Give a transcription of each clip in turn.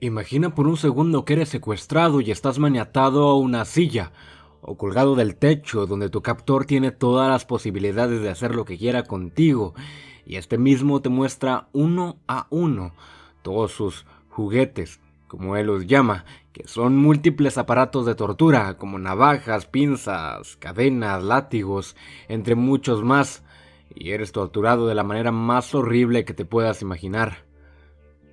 Imagina por un segundo que eres secuestrado y estás maniatado a una silla o colgado del techo donde tu captor tiene todas las posibilidades de hacer lo que quiera contigo y este mismo te muestra uno a uno todos sus juguetes, como él los llama, que son múltiples aparatos de tortura como navajas, pinzas, cadenas, látigos, entre muchos más, y eres torturado de la manera más horrible que te puedas imaginar.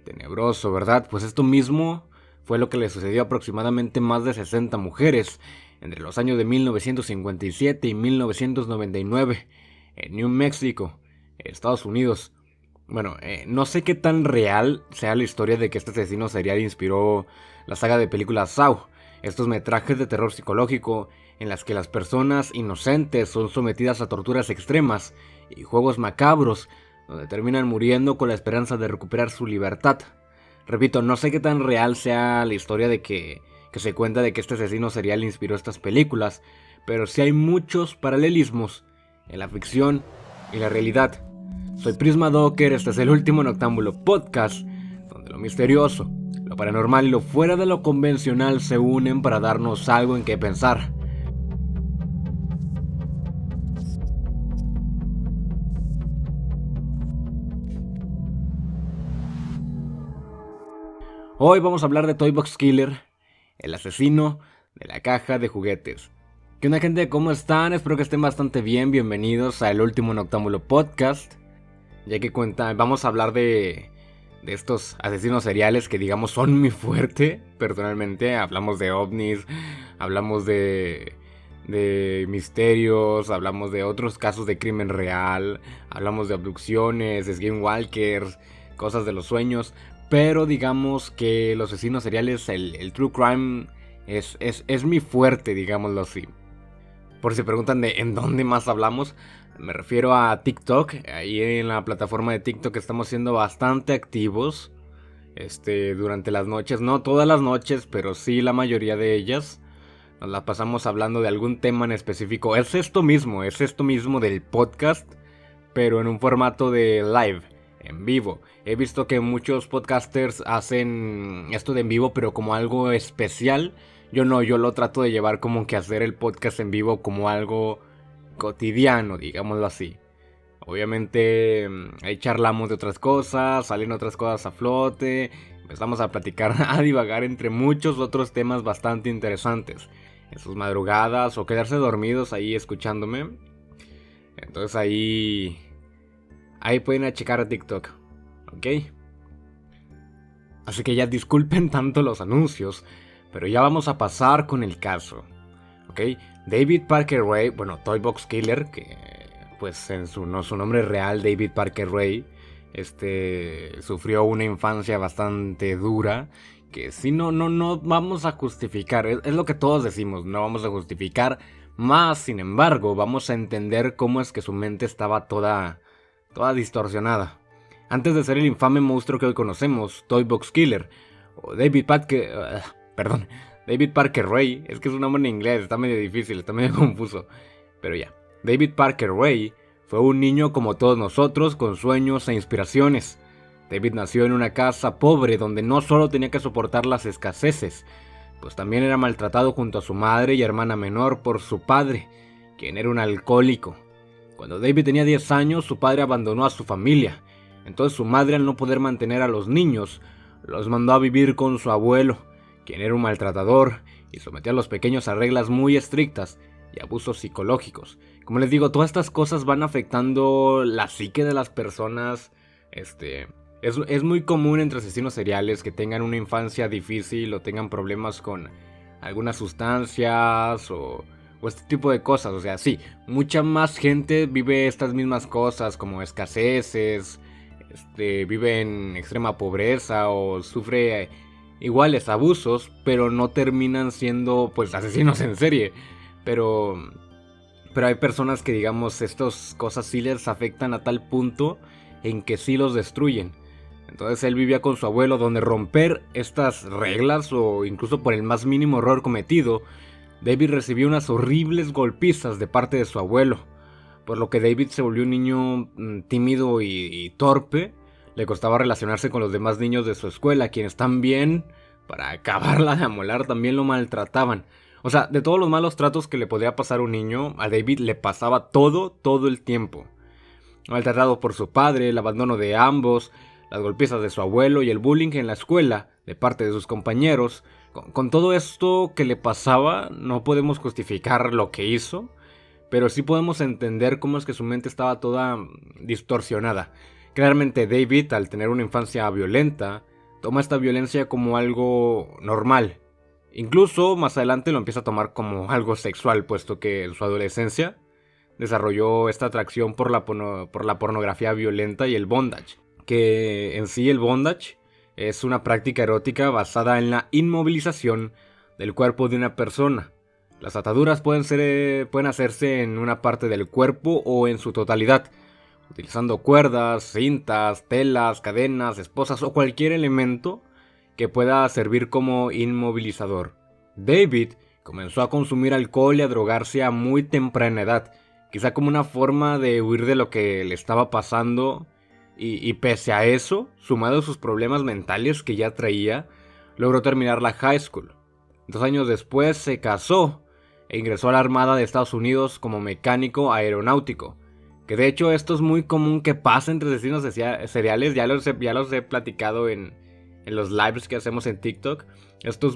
Tenebroso, ¿verdad? Pues esto mismo fue lo que le sucedió a aproximadamente más de 60 mujeres entre los años de 1957 y 1999 en New Mexico, Estados Unidos. Bueno, no sé qué tan real sea la historia de que este asesino serial inspiró la saga de películas Saw, estos metrajes de terror psicológico en las que las personas inocentes son sometidas a torturas extremas y juegos macabros donde terminan muriendo con la esperanza de recuperar su libertad. Repito, no sé qué tan real sea la historia de que se cuenta de que este asesino serial inspiró estas películas, pero sí hay muchos paralelismos en la ficción y la realidad. Soy Prisma Docker, este es el Último Noctámbulo Podcast, donde lo misterioso, lo paranormal y lo fuera de lo convencional se unen para darnos algo en qué pensar. Hoy vamos a hablar de Toy Box Killer, el asesino de la caja de juguetes. ¿Qué onda, gente? ¿Cómo están? Espero que estén bastante bien. Bienvenidos a El Último Noctámbulo Podcast. Ya que vamos a hablar de estos asesinos seriales que digamos son mi fuerte. Personalmente hablamos de ovnis, hablamos de misterios, hablamos de otros casos de crimen real, hablamos de abducciones, skinwalkers, cosas de los sueños. Pero digamos que los asesinos seriales, el true crime es mi fuerte, digámoslo así. Por si se preguntan de en dónde más hablamos, me refiero a TikTok. Ahí en la plataforma de TikTok estamos siendo bastante activos durante las noches. No todas las noches, pero sí la mayoría de ellas. Nos la pasamos hablando de algún tema en específico. Es esto mismo del podcast, pero en un formato de live, en vivo. He visto que muchos podcasters hacen esto de en vivo, pero como algo especial. Yo no, yo lo trato de llevar como que hacer el podcast en vivo como algo cotidiano, digámoslo así. Obviamente ahí charlamos de otras cosas, salen otras cosas a flote, empezamos a platicar, a divagar entre muchos otros temas bastante interesantes. En sus madrugadas o quedarse dormidos ahí escuchándome. Entonces ahí pueden checar a TikTok, ¿ok? Así que ya disculpen tanto los anuncios, pero ya vamos a pasar con el caso, ¿ok? David Parker Ray, bueno, Toy Box Killer, que pues en su nombre real, David Parker Ray, sufrió una infancia bastante dura, que sí, no vamos a justificar, es lo que todos decimos, no vamos a justificar, más sin embargo, vamos a entender cómo es que su mente estaba toda distorsionada. Antes de ser el infame monstruo que hoy conocemos, Toy Box Killer, o David Parker Ray, es que es un nombre en inglés, está medio difícil, está medio confuso, pero ya. David Parker Ray fue un niño como todos nosotros, con sueños e inspiraciones. David nació en una casa pobre donde no solo tenía que soportar las escaseces, pues también era maltratado junto a su madre y hermana menor por su padre, quien era un alcohólico. Cuando David tenía 10 años, su padre abandonó a su familia. Entonces su madre, al no poder mantener a los niños, los mandó a vivir con su abuelo, quien era un maltratador y sometía a los pequeños a reglas muy estrictas y abusos psicológicos. Como les digo, todas estas cosas van afectando la psique de las personas. Es muy común entre asesinos seriales que tengan una infancia difícil o tengan problemas con algunas sustancias o este tipo de cosas. O sea, sí, mucha más gente vive estas mismas cosas como escaseces, vive en extrema pobreza o sufre iguales abusos, pero no terminan siendo pues asesinos en serie. Pero hay personas que, digamos, estas cosas sí les afectan a tal punto en que sí los destruyen. Entonces él vivía con su abuelo, donde romper estas reglas o incluso por el más mínimo error cometido, David recibió unas horribles golpizas de parte de su abuelo, por lo que David se volvió un niño tímido y torpe. Le costaba relacionarse con los demás niños de su escuela, quienes también, para acabarla de amolar, también lo maltrataban. O sea, de todos los malos tratos que le podía pasar a un niño, a David le pasaba todo el tiempo. Maltratado por su padre, el abandono de ambos, las golpizas de su abuelo y el bullying en la escuela de parte de sus compañeros. Con todo esto que le pasaba, no podemos justificar lo que hizo, pero sí podemos entender cómo es que su mente estaba toda distorsionada. Claramente David, al tener una infancia violenta, toma esta violencia como algo normal. Incluso más adelante lo empieza a tomar como algo sexual, puesto que en su adolescencia desarrolló esta atracción por la pornografía violenta y el bondage. Que en sí el bondage es una práctica erótica basada en la inmovilización del cuerpo de una persona. Las ataduras pueden hacerse en una parte del cuerpo o en su totalidad, utilizando cuerdas, cintas, telas, cadenas, esposas o cualquier elemento que pueda servir como inmovilizador. David comenzó a consumir alcohol y a drogarse a muy temprana edad, quizá como una forma de huir de lo que le estaba pasando, y pese a eso, sumado a sus problemas mentales que ya traía, logró terminar la high school. 2 años después se casó e ingresó a la Armada de Estados Unidos como mecánico aeronáutico. Que de hecho esto es muy común que pase entre asesinos seriales, ya los he platicado en los lives que hacemos en TikTok. Esto es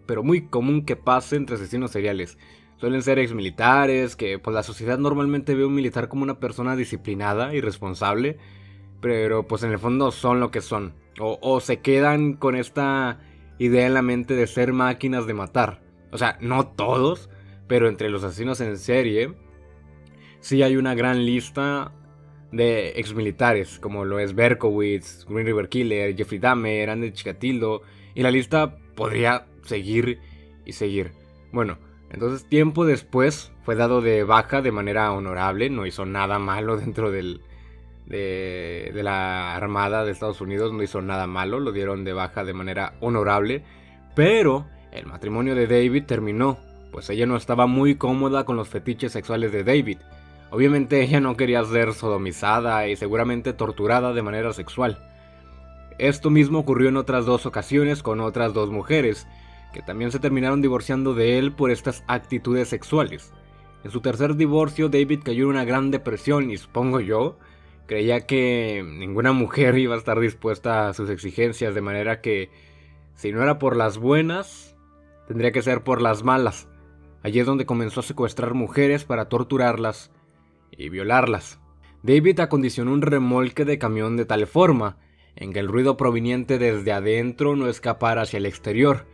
pero muy común que pase entre asesinos seriales. Suelen ser exmilitares, que pues la sociedad normalmente ve a un militar como una persona disciplinada y responsable, pero pues en el fondo son lo que son. O se quedan con esta idea en la mente de ser máquinas de matar. O sea, no todos, pero entre los asesinos en serie sí hay una gran lista de exmilitares, como lo es Berkowitz, Green River Killer, Jeffrey Dahmer, Andy Chikatilo, y la lista podría seguir y seguir. Bueno, entonces tiempo después fue dado de baja de manera honorable, no hizo nada malo dentro de la Armada de Estados Unidos, no hizo nada malo, lo dieron de baja de manera honorable, pero el matrimonio de David terminó, pues ella no estaba muy cómoda con los fetiches sexuales de David. Obviamente ella no quería ser sodomizada y seguramente torturada de manera sexual. Esto mismo ocurrió en otras 2 ocasiones con otras 2 mujeres, que también se terminaron divorciando de él por estas actitudes sexuales. En su tercer divorcio, David cayó en una gran depresión y supongo yo, creía que ninguna mujer iba a estar dispuesta a sus exigencias, de manera que, si no era por las buenas, tendría que ser por las malas. Allí es donde comenzó a secuestrar mujeres para torturarlas y violarlas. David acondicionó un remolque de camión de tal forma en que el ruido proveniente desde adentro no escapara hacia el exterior,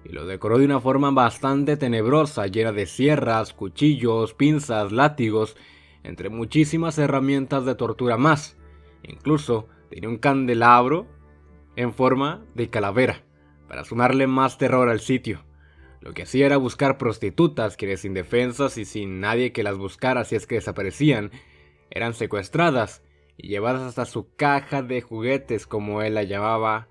y lo decoró de una forma bastante tenebrosa, llena de sierras, cuchillos, pinzas, látigos, entre muchísimas herramientas de tortura más. Incluso tenía un candelabro en forma de calavera, para sumarle más terror al sitio. Lo que hacía era buscar prostitutas, quienes indefensas y sin nadie que las buscara si es que desaparecían, eran secuestradas y llevadas hasta su caja de juguetes, como él llamaba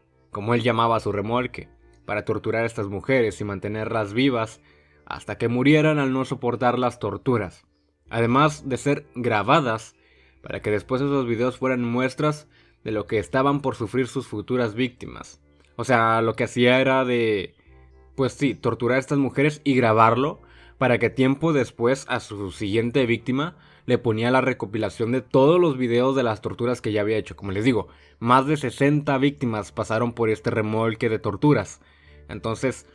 su remolque, para torturar a estas mujeres y mantenerlas vivas hasta que murieran al no soportar las torturas, además de ser grabadas para que después esos videos fueran muestras de lo que estaban por sufrir sus futuras víctimas. O sea, lo que hacía era pues sí, torturar a estas mujeres y grabarlo para que tiempo después a su siguiente víctima le ponía la recopilación de todos los videos de las torturas que ya había hecho. Como les digo, más de 60 víctimas pasaron por este remolque de torturas. Entonces,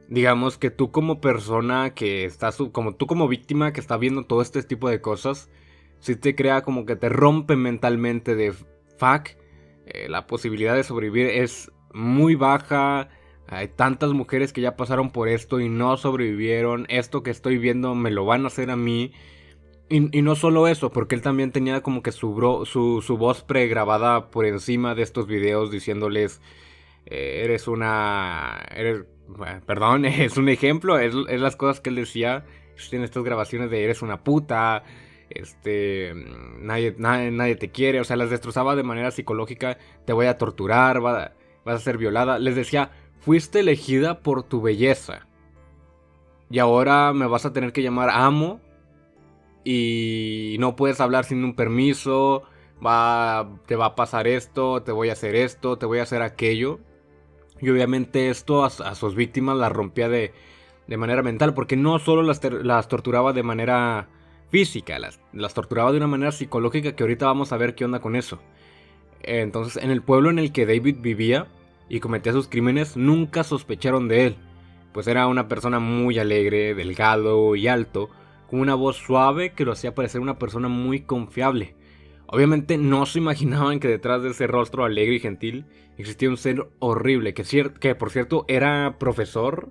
digamos que tú como persona que estás, como víctima que está viendo todo este tipo de cosas, sí te crea como que te rompe mentalmente de fuck, la posibilidad de sobrevivir es muy baja. Hay tantas mujeres que ya pasaron por esto y no sobrevivieron. Esto que estoy viendo me lo van a hacer a mí. Y no solo eso, porque él también tenía como que su voz pregrabada por encima de estos videos diciéndoles, perdón, es un ejemplo, es las cosas que él decía en estas grabaciones de eres una puta, nadie te quiere, o sea, las destrozaba de manera psicológica, te voy a torturar, vas a ser violada. Les decía, fuiste elegida por tu belleza y ahora me vas a tener que llamar amo y no puedes hablar sin un permiso, te va a pasar esto, te voy a hacer esto, te voy a hacer aquello. Y obviamente esto a sus víctimas las rompía de manera mental, porque no solo las torturaba de manera física, las torturaba de una manera psicológica, que ahorita vamos a ver qué onda con eso. Entonces, en el pueblo en el que David vivía y cometía sus crímenes, nunca sospecharon de él, pues era una persona muy alegre, delgado y alto, con una voz suave que lo hacía parecer una persona muy confiable. Obviamente no se imaginaban que detrás de ese rostro alegre y gentil existía un ser horrible, que por cierto era profesor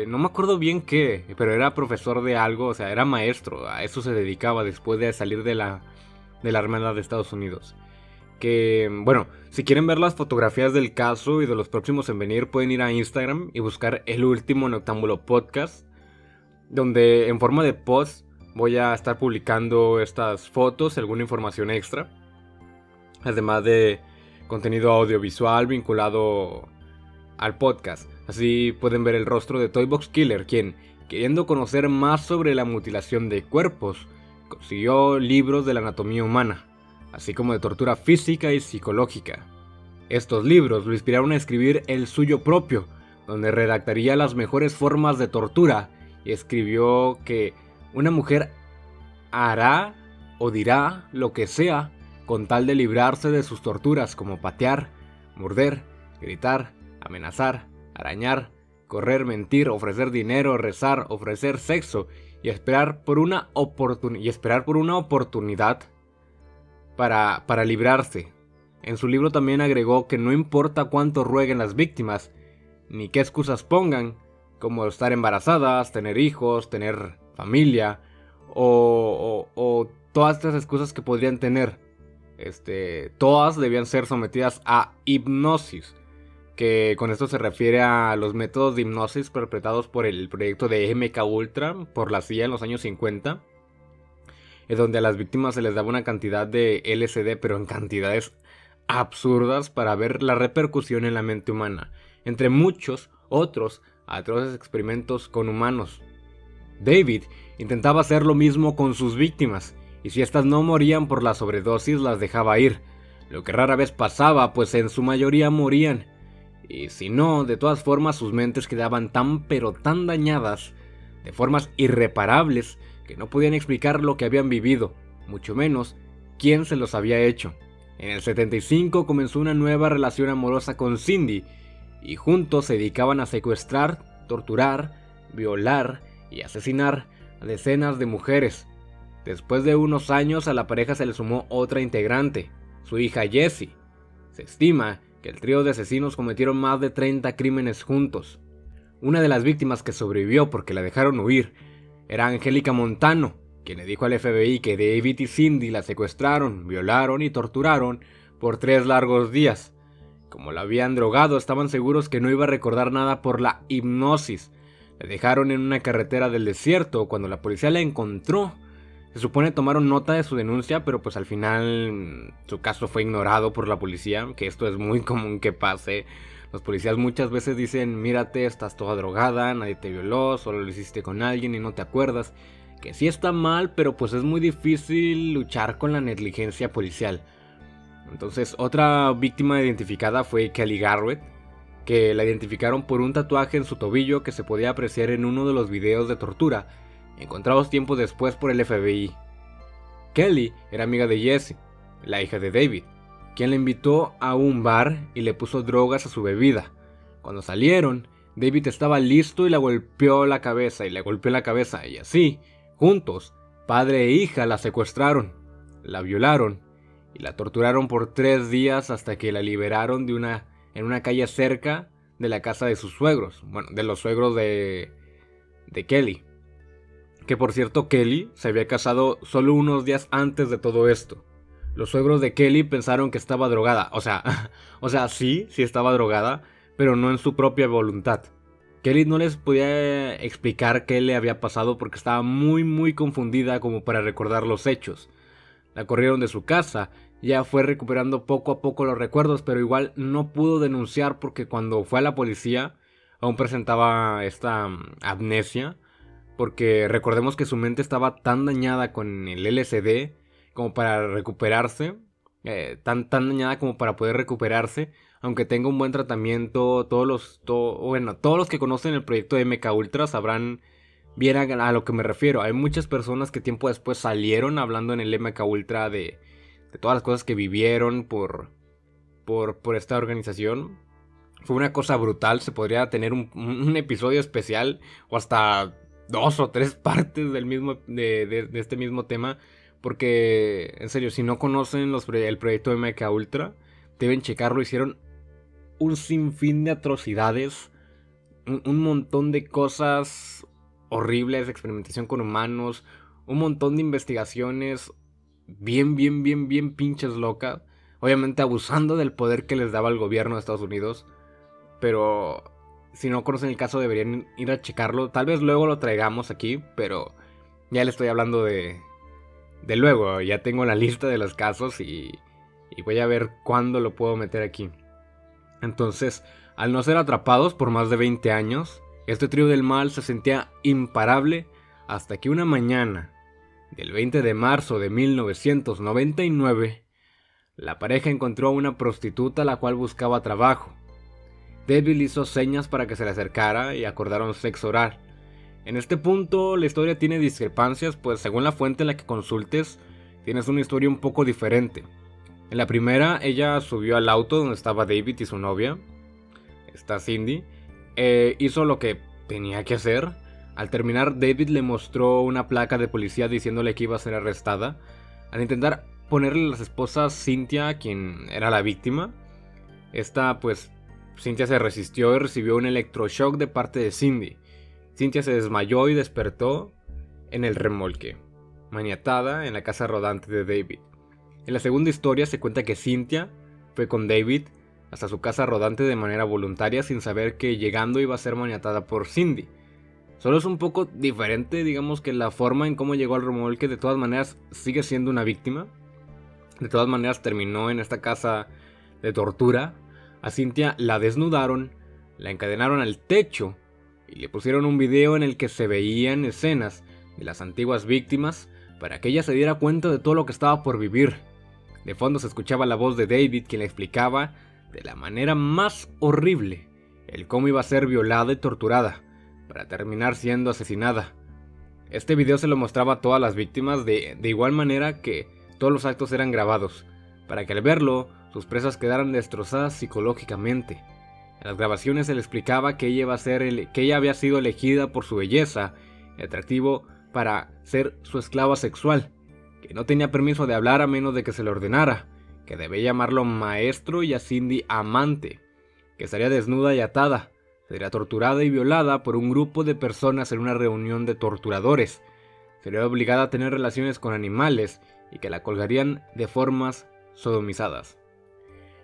no me acuerdo bien qué, pero era profesor de algo, o sea, era maestro, a eso se dedicaba después de salir de la Armada de Estados Unidos. Que, bueno, si quieren ver las fotografías del caso y de los próximos en venir, pueden ir a Instagram y buscar El Último Noctámbulo Podcast, donde en forma de post voy a estar publicando estas fotos y alguna información extra, además de contenido audiovisual vinculado al podcast. Así pueden ver el rostro de Toybox Killer, quien, queriendo conocer más sobre la mutilación de cuerpos, consiguió libros de la anatomía humana, así como de tortura física y psicológica. Estos libros lo inspiraron a escribir el suyo propio, donde redactaría las mejores formas de tortura, y escribió que una mujer hará o dirá lo que sea con tal de librarse de sus torturas, como patear, morder, gritar, amenazar, arañar, correr, mentir, ofrecer dinero, rezar, ofrecer sexo y esperar por una oportunidad para librarse. En su libro también agregó que no importa cuánto rueguen las víctimas, ni qué excusas pongan, como estar embarazadas, tener hijos, tener familia, o todas estas excusas que podrían tener, todas debían ser sometidas a hipnosis, que con esto se refiere a los métodos de hipnosis perpetrados por el proyecto de MK Ultra por la CIA en los años 50, en donde a las víctimas se les daba una cantidad de LSD, pero en cantidades absurdas, para ver la repercusión en la mente humana, entre muchos otros atroces experimentos con humanos. David intentaba hacer lo mismo con sus víctimas, y si estas no morían por la sobredosis las dejaba ir, lo que rara vez pasaba, pues en su mayoría morían, y si no, de todas formas sus mentes quedaban tan pero tan dañadas, de formas irreparables, que no podían explicar lo que habían vivido, mucho menos quién se los había hecho. En el 75 comenzó una nueva relación amorosa con Cindy, y juntos se dedicaban a secuestrar, torturar, violar y asesinar a decenas de mujeres. Después de unos años a la pareja se le sumó otra integrante, su hija Jessie. Se estima que el trío de asesinos cometieron más de 30 crímenes juntos. Una de las víctimas que sobrevivió porque la dejaron huir era Angélica Montano, quien le dijo al FBI que David y Cindy la secuestraron, violaron y torturaron por 3 largos días. Como la habían drogado, estaban seguros que no iba a recordar nada por la hipnosis. La dejaron en una carretera del desierto. Cuando la policía la encontró, se supone tomaron nota de su denuncia, pero pues al final su caso fue ignorado por la policía, que esto es muy común que pase. Los policías muchas veces dicen: mírate, estás toda drogada, nadie te violó, solo lo hiciste con alguien y no te acuerdas. Que sí está mal, pero pues es muy difícil luchar con la negligencia policial. Entonces, otra víctima identificada fue Kelly Garrett, que la identificaron por un tatuaje en su tobillo que se podía apreciar en uno de los videos de tortura encontrados tiempos después por el FBI. Kelly era amiga de Jessie, la hija de David, quien la invitó a un bar y le puso drogas a su bebida. Cuando salieron, David estaba listo y le golpeó la cabeza y así, juntos, padre e hija la secuestraron, la violaron y la torturaron por 3 días hasta que la liberaron en una calle cerca de la casa de sus suegros, bueno, de los suegros de Kelly. Que por cierto, Kelly se había casado solo unos días antes de todo esto. Los suegros de Kelly pensaron que estaba drogada, o sea, sí estaba drogada, pero no en su propia voluntad. Kelly no les podía explicar qué le había pasado porque estaba muy confundida como para recordar los hechos. La corrieron de su casa, ya fue recuperando poco a poco los recuerdos, pero igual no pudo denunciar porque cuando fue a la policía aún presentaba esta amnesia, porque recordemos que su mente estaba tan dañada con el LSD como para recuperarse, tan dañada como para poder recuperarse, aunque tenga un buen tratamiento. Todos los que conocen el proyecto de MK Ultra sabrán bien a lo que me refiero. Hay muchas personas que tiempo después salieron hablando en el MK Ultra de todas las cosas que vivieron por esta organización. Fue una cosa brutal. Se podría tener un episodio especial o hasta 2 o 3 partes de este mismo tema. Porque, en serio, si no conocen el proyecto MK Ultra, deben checarlo. Hicieron un sinfín de atrocidades, un montón de cosas horribles, experimentación con humanos, un montón de investigaciones bien pinches locas. Obviamente abusando del poder que les daba el gobierno de Estados Unidos. Pero si no conocen el caso deberían ir a checarlo. Tal vez luego lo traigamos aquí, pero ya le estoy hablando de luego. Ya tengo la lista de los casos y voy a ver cuándo lo puedo meter aquí. Entonces, al no ser atrapados por más de 20 años, este trío del mal se sentía imparable hasta que una mañana del 20 de marzo de 1999, la pareja encontró a una prostituta la cual buscaba trabajo. David le hizo señas para que se le acercara y acordaron sexo oral. En este punto la historia tiene discrepancias, pues según la fuente en la que consultes, tienes una historia un poco diferente. En la primera, ella subió al auto donde estaba David y su novia, esta Cindy, hizo lo que tenía que hacer. Al terminar, David le mostró una placa de policía diciéndole que iba a ser arrestada. Al intentar ponerle a las esposas Cynthia, quien era la víctima, Cynthia se resistió y recibió un electroshock de parte de Cindy. Cynthia se desmayó y despertó en el remolque, maniatada en la casa rodante de David. En la segunda historia se cuenta que Cynthia fue con David hasta su casa rodante de manera voluntaria sin saber que llegando iba a ser maniatada por Cindy. Solo es un poco diferente, digamos que la forma en cómo llegó al remolque. De todas maneras sigue siendo una víctima. De todas maneras terminó en esta casa de tortura. A Cynthia la desnudaron, la encadenaron al techo y le pusieron un video en el que se veían escenas de las antiguas víctimas para que ella se diera cuenta de todo lo que estaba por vivir. De fondo se escuchaba la voz de David, quien le explicaba de la manera más horrible el cómo iba a ser violada y torturada para terminar siendo asesinada. Este video se lo mostraba a todas las víctimas de igual manera que todos los actos eran grabados, para que al verlo sus presas quedaran destrozadas psicológicamente. En las grabaciones se le explicaba que ella había sido elegida por su belleza y atractivo para ser su esclava sexual, que no tenía permiso de hablar a menos de que se le ordenara, que debía llamarlo maestro y a Cindy amante, que estaría desnuda y atada, sería torturada y violada por un grupo de personas en una reunión de torturadores, sería obligada a tener relaciones con animales y que la colgarían de formas sodomizadas.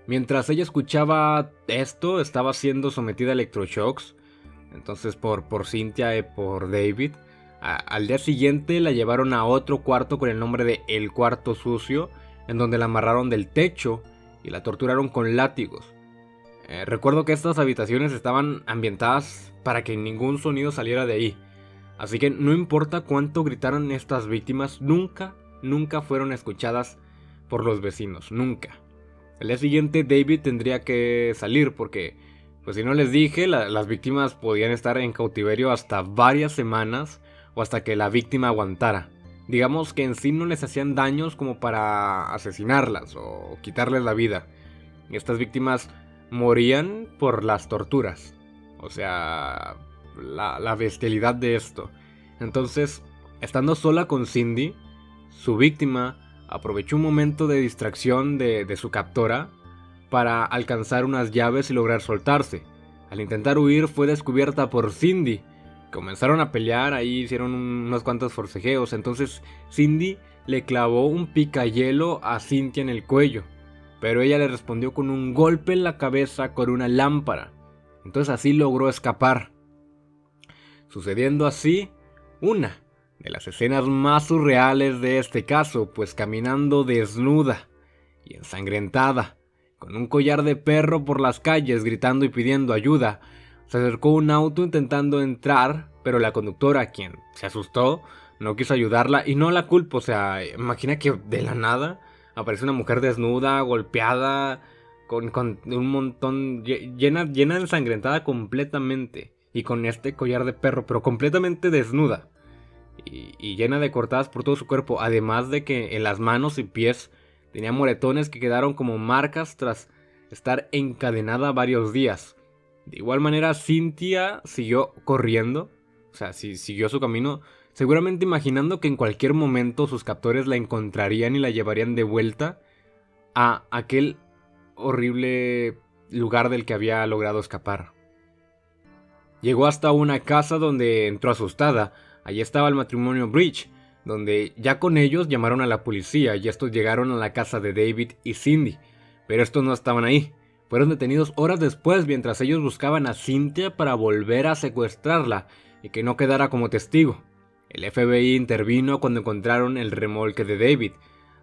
Mientras ella escuchaba esto, estaba siendo sometida a electroshocks, entonces por Cynthia y por David. Al día siguiente la llevaron a otro cuarto con el nombre de El Cuarto Sucio, en donde la amarraron del techo y la torturaron con látigos. Recuerdo que estas habitaciones estaban ambientadas para que ningún sonido saliera de ahí, así que no importa cuánto gritaron estas víctimas, nunca fueron escuchadas por los vecinos, nunca. El día siguiente David tendría que salir porque, pues si no les dije, las víctimas podían estar en cautiverio hasta varias semanas o hasta que la víctima aguantara. Digamos que en sí no les hacían daños como para asesinarlas o quitarles la vida. Estas víctimas morían por las torturas, o sea, la bestialidad de esto. Entonces, estando sola con Cindy, su víctima aprovechó un momento de distracción de su captora para alcanzar unas llaves y lograr soltarse. Al intentar huir fue descubierta por Cindy. Comenzaron a pelear, ahí hicieron unos cuantos forcejeos. Entonces Cindy le clavó un picahielo a Cynthia en el cuello, pero ella le respondió con un golpe en la cabeza con una lámpara. Entonces así logró escapar, sucediendo así una de las escenas más surreales de este caso, pues caminando desnuda y ensangrentada, con un collar de perro por las calles gritando y pidiendo ayuda, se acercó un auto intentando entrar, pero la conductora, quien se asustó, no quiso ayudarla y no la culpo. O sea, imagina que de la nada aparece una mujer desnuda, golpeada, con un montón, llena ensangrentada completamente y con este collar de perro, pero completamente desnuda y llena de cortadas por todo su cuerpo, además de que en las manos y pies tenía moretones que quedaron como marcas tras estar encadenada varios días. De igual manera, Cynthia siguió corriendo, o sea, siguió su camino, seguramente imaginando que en cualquier momento sus captores la encontrarían y la llevarían de vuelta a aquel horrible lugar del que había logrado escapar. Llegó hasta una casa donde entró asustada. Allí estaba el matrimonio Bridge, donde ya con ellos llamaron a la policía y estos llegaron a la casa de David y Cindy. Pero estos no estaban ahí. Fueron detenidos horas después mientras ellos buscaban a Cynthia para volver a secuestrarla y que no quedara como testigo. El FBI intervino cuando encontraron el remolque de David.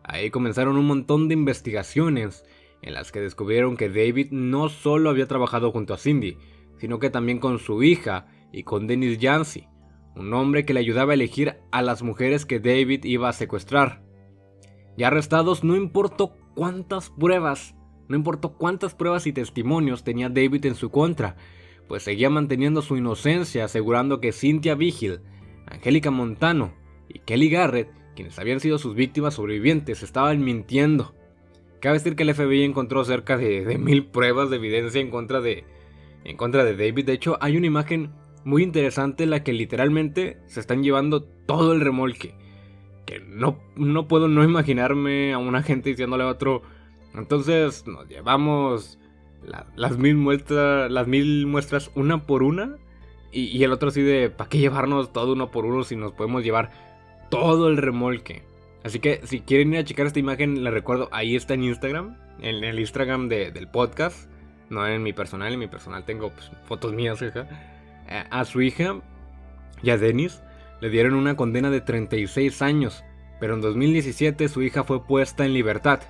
Ahí comenzaron un montón de investigaciones en las que descubrieron que David no solo había trabajado junto a Cindy, sino que también con su hija y con Dennis Yancey, un hombre que le ayudaba a elegir a las mujeres que David iba a secuestrar. Ya arrestados, no importó cuántas pruebas y testimonios tenía David en su contra, pues seguía manteniendo su inocencia, asegurando que Cynthia Vigil, Angélica Montano y Kelly Garrett, quienes habían sido sus víctimas sobrevivientes, estaban mintiendo. Cabe decir que el FBI encontró cerca de 1000 pruebas de evidencia en contra de David. De hecho, hay una imagen muy interesante en la que literalmente se están llevando todo el remolque. Que no puedo no imaginarme a un agente diciéndole a otro: entonces nos llevamos las 1000 muestras una por una. Y el otro así de: ¿para qué llevarnos todo uno por uno si nos podemos llevar todo el remolque? Así que si quieren ir a checar esta imagen, les recuerdo, ahí está en Instagram, en el Instagram del podcast. No en mi personal, tengo pues, fotos mías, hija. A su hija y a Dennis le dieron una condena de 36 años, pero en 2017 su hija fue puesta en libertad.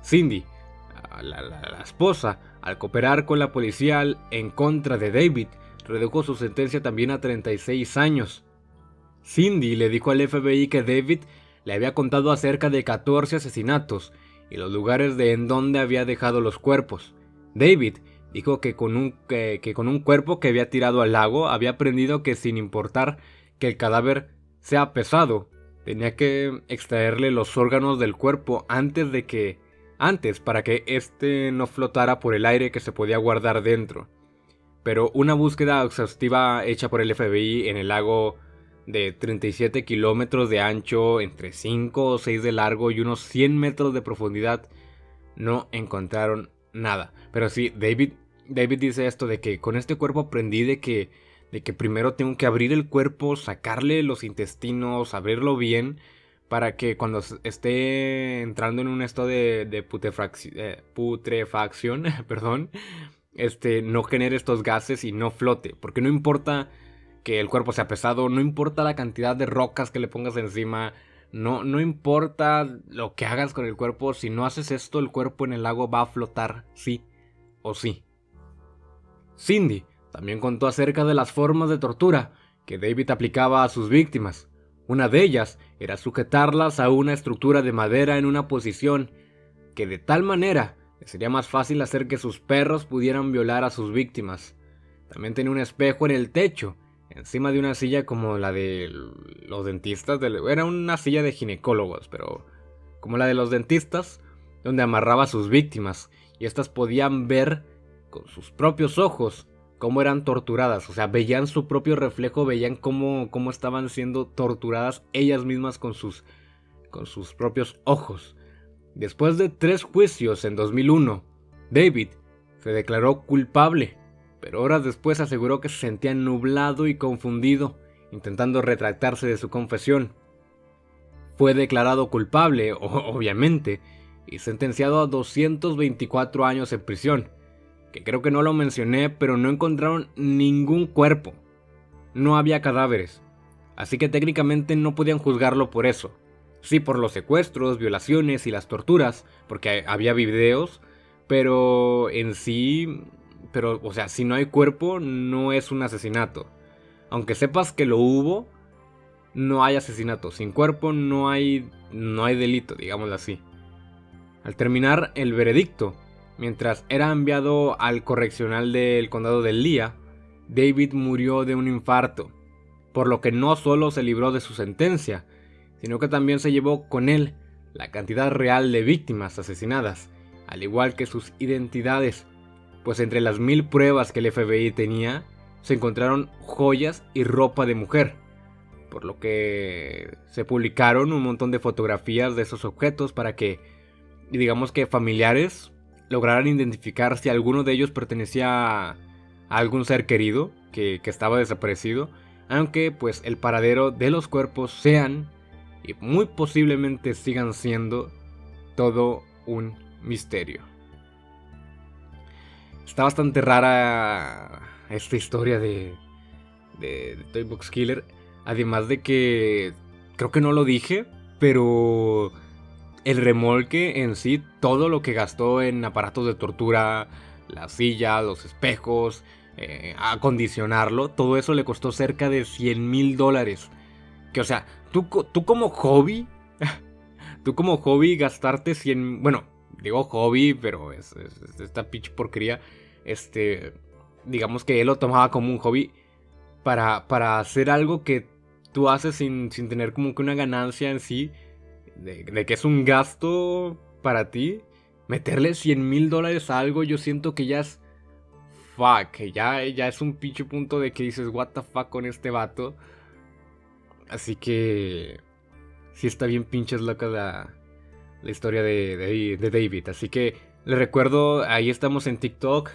Cindy, la esposa, al cooperar con la policía en contra de David, redujo su sentencia también a 36 años. Cindy le dijo al FBI que David le había contado acerca de 14 asesinatos y los lugares en donde había dejado los cuerpos. David dijo que con un cuerpo que había tirado al lago había aprendido que sin importar que el cadáver sea pesado, tenía que extraerle los órganos del cuerpo antes para que éste no flotara por el aire que se podía guardar dentro. Pero una búsqueda exhaustiva hecha por el FBI en el lago de 37 kilómetros de ancho, entre 5 o 6 de largo y unos 100 metros de profundidad, no encontraron nada. Pero sí, David dice esto de que con este cuerpo aprendí de que primero tengo que abrir el cuerpo, sacarle los intestinos, abrirlo bien, para que cuando esté entrando en un estado de putrefacción, perdón, no genere estos gases y no flote. Porque no importa que el cuerpo sea pesado, no importa la cantidad de rocas que le pongas encima, no importa lo que hagas con el cuerpo, si no haces esto, el cuerpo en el lago va a flotar, sí o sí. Cindy también contó acerca de las formas de tortura que David aplicaba a sus víctimas. Una de ellas era sujetarlas a una estructura de madera en una posición que de tal manera que sería más fácil hacer que sus perros pudieran violar a sus víctimas. También tenía un espejo en el techo, encima de una silla como la de los dentistas. Era una silla de ginecólogos, pero como la de los dentistas, donde amarraba a sus víctimas, y estas podían ver con sus propios ojos cómo eran torturadas. O sea, veían su propio reflejo, veían cómo estaban siendo torturadas ellas mismas con sus propios ojos. Después de 3 juicios en 2001, David se declaró culpable, pero horas después aseguró que se sentía nublado y confundido, intentando retractarse de su confesión. Fue declarado culpable, obviamente, y sentenciado a 224 años en prisión, que creo que no lo mencioné, pero no encontraron ningún cuerpo. No había cadáveres, así que técnicamente no podían juzgarlo por eso. Sí, por los secuestros, violaciones y las torturas, porque había videos, pero o sea, si no hay cuerpo, no es un asesinato. Aunque sepas que lo hubo, no hay asesinato. Sin cuerpo no hay delito, digámoslo así. Al terminar el veredicto, mientras era enviado al correccional del condado de Lea, David murió de un infarto, por lo que no solo se libró de su sentencia, sino que también se llevó con él la cantidad real de víctimas asesinadas, al igual que sus identidades, pues entre las 1000 pruebas que el FBI tenía, se encontraron joyas y ropa de mujer, por lo que se publicaron un montón de fotografías de esos objetos para que, digamos que familiares, lograran identificar si alguno de ellos pertenecía a algún ser querido que estaba desaparecido, aunque pues el paradero de los cuerpos sean, y muy posiblemente sigan siendo, todo un misterio. Está bastante rara esta historia de Toy Box Killer. Además de que creo que no lo dije, pero el remolque en sí, todo lo que gastó en aparatos de tortura, la silla, los espejos, acondicionarlo, todo eso le costó cerca de $100,000. Que o sea, tú como hobby, gastarte 100, bueno, digo hobby, pero es esta pinche porquería, digamos que él lo tomaba como un hobby para hacer algo que tú haces sin tener como que una ganancia en sí, de que es un gasto para ti. Meterle $100,000 a algo, yo siento que ya es fuck, ya es un pinche punto de que dices what the fuck con este vato. Así que sí está bien pinches loca la historia de David. Así que les recuerdo, ahí estamos en TikTok.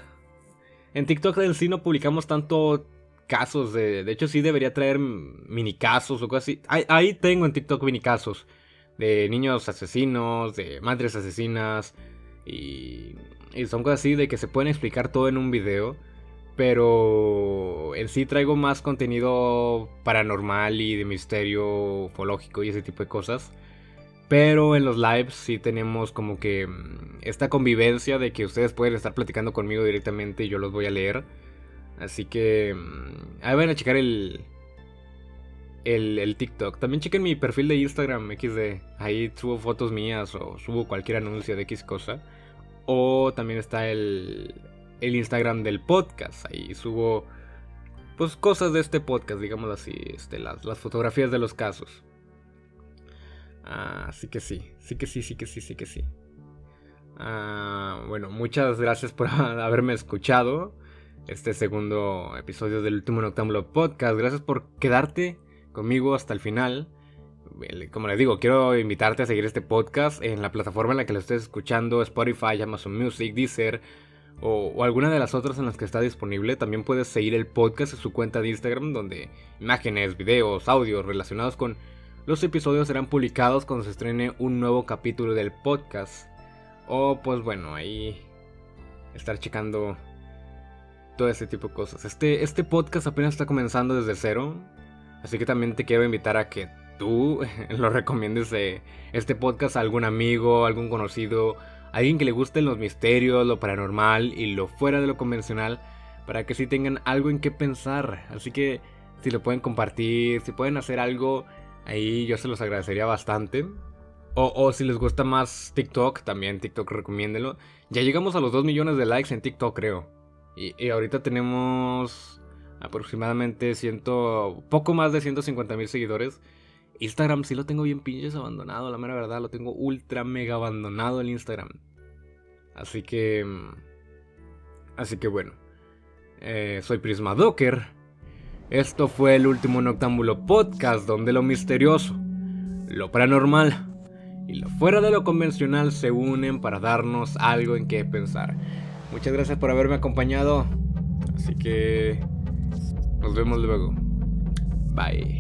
En TikTok en sí no publicamos tanto casos, de hecho sí debería traer mini casos o cosas así. Ahí tengo en TikTok mini casos de niños asesinos, de madres asesinas, y son cosas así de que se pueden explicar todo en un video. Pero en sí traigo más contenido paranormal y de misterio ufológico y ese tipo de cosas. Pero en los lives sí tenemos como que esta convivencia de que ustedes pueden estar platicando conmigo directamente y yo los voy a leer. Así que ahí van a checar el TikTok. También chequen mi perfil de Instagram XD. Ahí subo fotos mías o subo cualquier anuncio de X cosa. O también está el Instagram del podcast. Ahí subo pues cosas de este podcast, digámoslo así, las fotografías de los casos. Así que sí. Bueno, muchas gracias por haberme escuchado este segundo episodio del Último Noctámbulo Podcast. Gracias por quedarte conmigo hasta el final. Como les digo, quiero invitarte a seguir este podcast en la plataforma en la que lo estés escuchando: Spotify, Amazon Music, Deezer o alguna de las otras en las que está disponible. También puedes seguir el podcast en su cuenta de Instagram, donde imágenes, videos, audios relacionados con los episodios serán publicados cuando se estrene un nuevo capítulo del podcast. O pues bueno, ahí estar checando todo ese tipo de cosas. Este podcast apenas está comenzando desde cero, así que también te quiero invitar a que tú lo recomiendes este podcast a algún amigo, algún conocido, alguien que le gusten los misterios, lo paranormal y lo fuera de lo convencional, para que sí tengan algo en qué pensar. Así que si lo pueden compartir, si pueden hacer algo, ahí yo se los agradecería bastante. O si les gusta más TikTok, también TikTok recomiéndelo. Ya llegamos a los 2 millones de likes en TikTok, creo. Y ahorita tenemos aproximadamente poco más de 150,000 seguidores. Instagram sí lo tengo bien pinches abandonado, la mera verdad. Lo tengo ultra mega abandonado el Instagram. Así que bueno. Soy Prisma Docker. Esto fue el Último Noctámbulo Podcast, donde lo misterioso, lo paranormal y lo fuera de lo convencional se unen para darnos algo en qué pensar. Muchas gracias por haberme acompañado. Así que nos vemos luego. Bye.